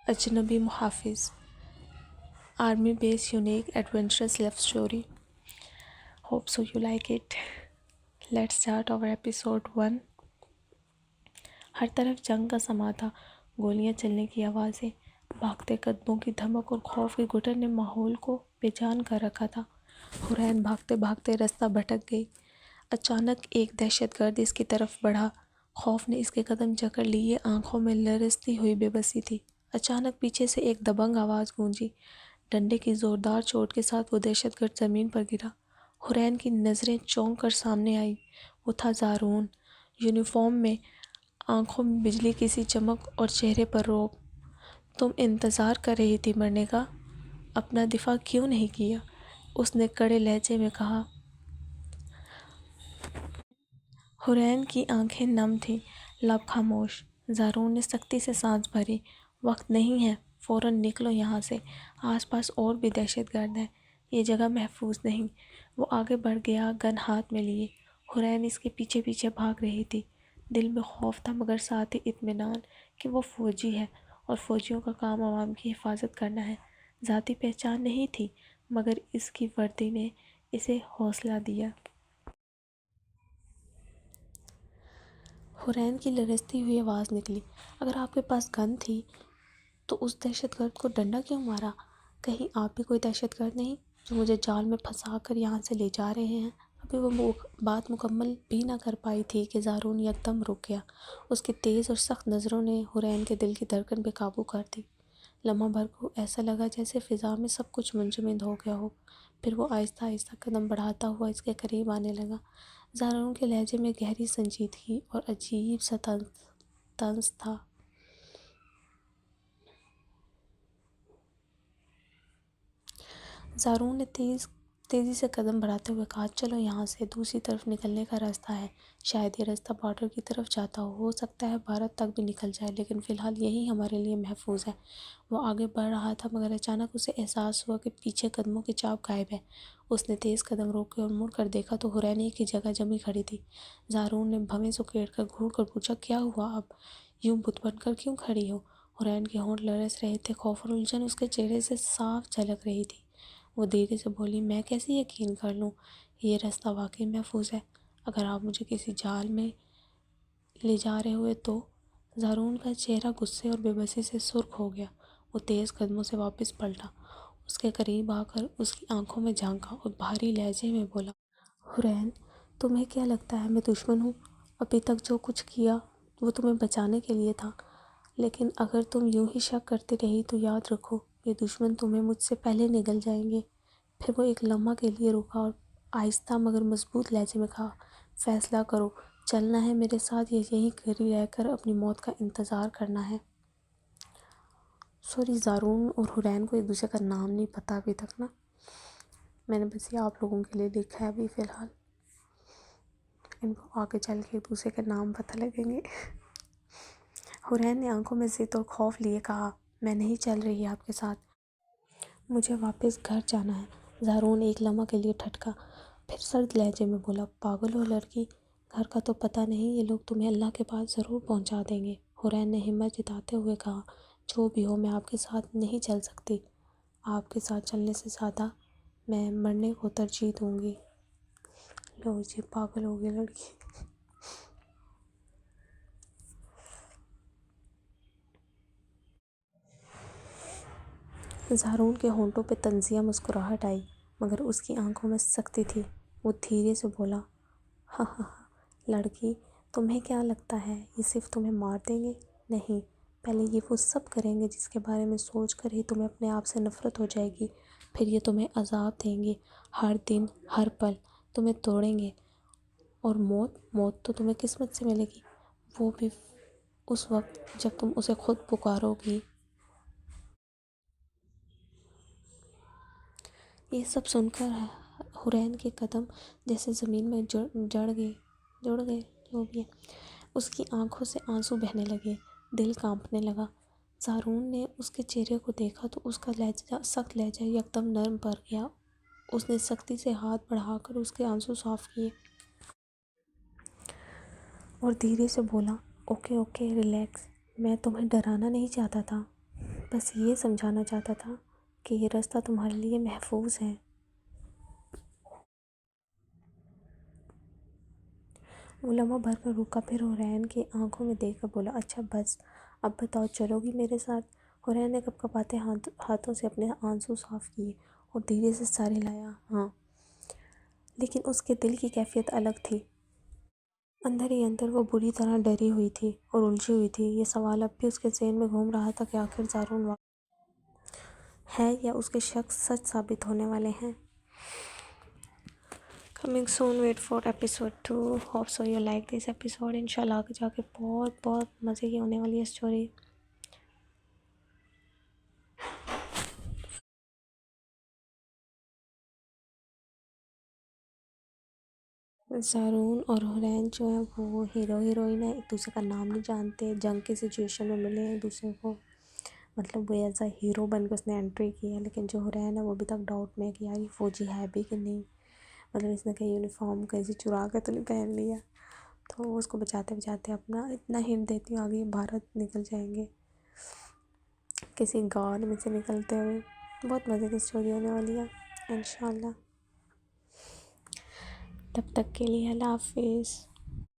اجنبی محافظ army base unique adventurous love story. Hope so you like it. Let's start our episode 1. ہر طرف جنگ کا سما تھا. گولیاں چلنے کی آوازیں، بھاگتے قدموں کی دھمک اور خوف کی گھٹن نے ماحول کو بے جان کر رکھا تھا. حورین بھاگتے بھاگتے رستہ بھٹک گئی. اچانک ایک دہشت گرد اس کی طرف بڑھا. خوف نے اس کے قدم جکڑ لی. یہ آنکھوں میں لرزتی ہوئی بے بسی تھی. اچانک پیچھے سے ایک دبنگ آواز گونجی. ڈنڈے کی زوردار چوٹ کے ساتھ وہ دہشت گرد زمین پر گرا. حورین کی نظریں چونک کر سامنے آئیں. وہ تھا زارون، یونیفارم میں، آنکھوں میں بجلی کی سی چمک اور چہرے پر رعب. تم انتظار کر رہی تھی مرنے کا؟ اپنا دفاع کیوں نہیں کیا؟ اس نے کڑے لہجے میں کہا. حورین کی آنکھیں نم تھیں، لب خاموش. زارون نے سختی سے سانس بھری. وقت نہیں ہے، فوراً نکلو یہاں سے. آس پاس اور بھی دہشت گرد ہیں. یہ جگہ محفوظ نہیں. وہ آگے بڑھ گیا، گن ہاتھ میں لیے. حورین اس کے پیچھے پیچھے بھاگ رہی تھی. دل میں خوف تھا مگر ساتھ ہی اطمینان کہ وہ فوجی ہے اور فوجیوں کا کام عوام کی حفاظت کرنا ہے. ذاتی پہچان نہیں تھی مگر اس کی وردی نے اسے حوصلہ دیا. حورین کی لرزتی ہوئی آواز نکلی. اگر آپ کے پاس گن تھی تو اس دہشت گرد کو ڈنڈا کیوں مارا؟ کہیں آپ بھی کوئی دہشت گرد نہیں جو مجھے جال میں پھنسا کر یہاں سے لے جا رہے ہیں؟ ابھی وہ بات مکمل بھی نہ کر پائی تھی کہ زارون یکدم رک گیا. اس کی تیز اور سخت نظروں نے حورین کے دل کی دھڑکن بے قابو کر دی. لمحہ بھر کو ایسا لگا جیسے فضا میں سب کچھ منجمد ہو گیا ہو. پھر وہ آہستہ آہستہ قدم بڑھاتا ہوا اس کے قریب آنے لگا. زارون کے لہجے میں گہری سنجیدگی اور عجیب سا طنز تھا. زارون نے تیزی سے قدم بڑھاتے ہوئے کہا. چلو یہاں سے، دوسری طرف نکلنے کا راستہ ہے. شاید یہ راستہ بارڈر کی طرف جاتا ہو سکتا ہے بھارت تک بھی نکل جائے، لیکن فی الحال یہی ہمارے لیے محفوظ ہے. وہ آگے بڑھ رہا تھا مگر اچانک اسے احساس ہوا کہ پیچھے قدموں کی چاپ غائب ہے. اس نے تیز قدم روکے اور مڑ کر دیکھا تو حورین ایک ہی جگہ جمی کھڑی تھی. زارون نے بھویں سکیڑ کر گھور کر پوچھا. کیا ہوا؟ اب یوں بت بن کر کیوں کھڑی ہو؟ حورین کے ہونٹ لرز رہے تھے. خوف اور الجھن اس کے چہرے سے صاف جھلک رہی تھی. وہ دھیرے سے بولی. میں کیسے یقین کر لوں؟ یہ راستہ واقعی محفوظ ہے. اگر آپ مجھے کسی جال میں لے جا رہے ہوئے تو؟ زارون کا چہرہ غصے اور بے بسی سے سرخ ہو گیا. وہ تیز قدموں سے واپس پلٹا، اس کے قریب آ کر اس کی آنکھوں میں جھانکا اور بھاری لہجے میں بولا. حورین، تمہیں کیا لگتا ہے میں دشمن ہوں؟ ابھی تک جو کچھ کیا وہ تمہیں بچانے کے لیے تھا، لیکن اگر تم یوں ہی شک کرتی رہی تو یاد رکھو یہ دشمن تمہیں مجھ سے پہلے نگل جائیں گے. پھر وہ ایک لمحہ کے لیے رکا اور آہستہ مگر مضبوط لہجے میں کہا. فیصلہ کرو، چلنا ہے میرے ساتھ یا یہیں گھری رہ کر اپنی موت کا انتظار کرنا ہے؟ سوری، زارون اور حورین کو ایک دوسرے کا نام نہیں پتا ابھی تک نا. میں نے بس یہ آپ لوگوں کے لیے لکھا ہے ابھی فی الحال. ان کو آگے چل کے ایک دوسرے کے نام پتہ لگیں گے. حورین نے آنکھوں میں ضد اور خوف لیے کہا. میں نہیں چل رہی آپ کے ساتھ، مجھے واپس گھر جانا ہے. زارون ایک لمحہ کے لیے ٹھٹکا، پھر سرد لہجے میں بولا. پاگل ہو لڑکی، گھر کا تو پتہ نہیں، یہ لوگ تمہیں اللہ کے پاس ضرور پہنچا دیں گے. حورین نے ہمت جتاتے ہوئے کہا. جو بھی ہو میں آپ کے ساتھ نہیں چل سکتی. آپ کے ساتھ چلنے سے زیادہ میں مرنے کو ترجیح دوں گی. لو جی، پاگل ہو گئی لڑکی. زارون کے ہونٹوں پہ طنزیہ مسکراہٹ آئی مگر اس کی آنکھوں میں سختی تھی. وہ دھیرے سے بولا. ہاں ہاں ہاں لڑکی، تمہیں کیا لگتا ہے یہ صرف تمہیں مار دیں گے؟ نہیں، پہلے یہ وہ سب کریں گے جس کے بارے میں سوچ کر ہی تمہیں اپنے آپ سے نفرت ہو جائے گی. پھر یہ تمہیں عذاب دیں گے، ہر دن ہر پل تمہیں توڑیں گے. اور موت تو تمہیں قسمت سے ملے گی، وہ بھی اس وقت جب تم اسے خود پکارو گی. یہ سب سن کر حورین کے قدم جیسے زمین میں جڑ گئے جو بھی ہے. اس کی آنکھوں سے آنسو بہنے لگے، دل کانپنے لگا. زارون نے اس کے چہرے کو دیکھا تو اس کا سخت لہجہ یکدم نرم پڑ گیا. اس نے سختی سے ہاتھ بڑھا کر اس کے آنسو صاف کیے اور دھیرے سے بولا. اوکے اوکے ریلیکس، میں تمہیں ڈرانا نہیں چاہتا تھا. بس یہ سمجھانا چاہتا تھا کہ یہ راستہ تمہارے لیے محفوظ ہے۔ وہ لمحہ بھر کر رکا، پھر حورین کی آنکھوں میں دیکھ کر بولا، اچھا بس، اب بتاؤ چلو گی میرے ساتھ؟ حورین نے کپ کپاتے ہاتھوں سے اپنے آنسو صاف کیے اور دھیرے سے سر ہلایا، ہاں۔ لیکن اس کے دل کی کیفیت الگ تھی۔ اندر ہی اندر وہ بری طرح ڈری ہوئی تھی اور الجھی ہوئی تھی۔ یہ سوال اب بھی اس کے ذہن میں گھوم رہا تھا کہ آخر زارون ہے یا اس کے شک سچ ثابت ہونے والے ہیں۔ Coming soon, wait for episode 2. Hope so you like this episode. انشاءاللہ آگے جا کے بہت بہت مزے کی ہونے والی ہے اسٹوری۔ زارون اور حورین جو ہیں وہ ہیرو ہیروئن ہیں، ایک دوسرے کا نام نہیں جانتے، جنگ کی سچویشن میں ملے ہیں ایک دوسرے کو، مطلب وہ ایز اے ہیرو بن کے اس نے انٹری کی ہے، لیکن جو حورین ہے وہ ابھی تک ڈاؤٹ میں ہے کہ یار یہ فوجی ہے بھی کہ نہیں، مطلب اس نے کہیں یونیفارم کہیں سے چرا کے تو نہیں پہن لیا۔ تو وہ اس کو بچاتے بچاتے اپنا اتنا ہنٹ دیتی ہوں، آگے بھارت نکل جائیں گے کسی گاؤں میں سے نکلتے ہوئے۔ بہت مزے کی اسٹوری ہونے والی ہے انشاءاللہ۔ تب تک کے لیے اللہ حافظ۔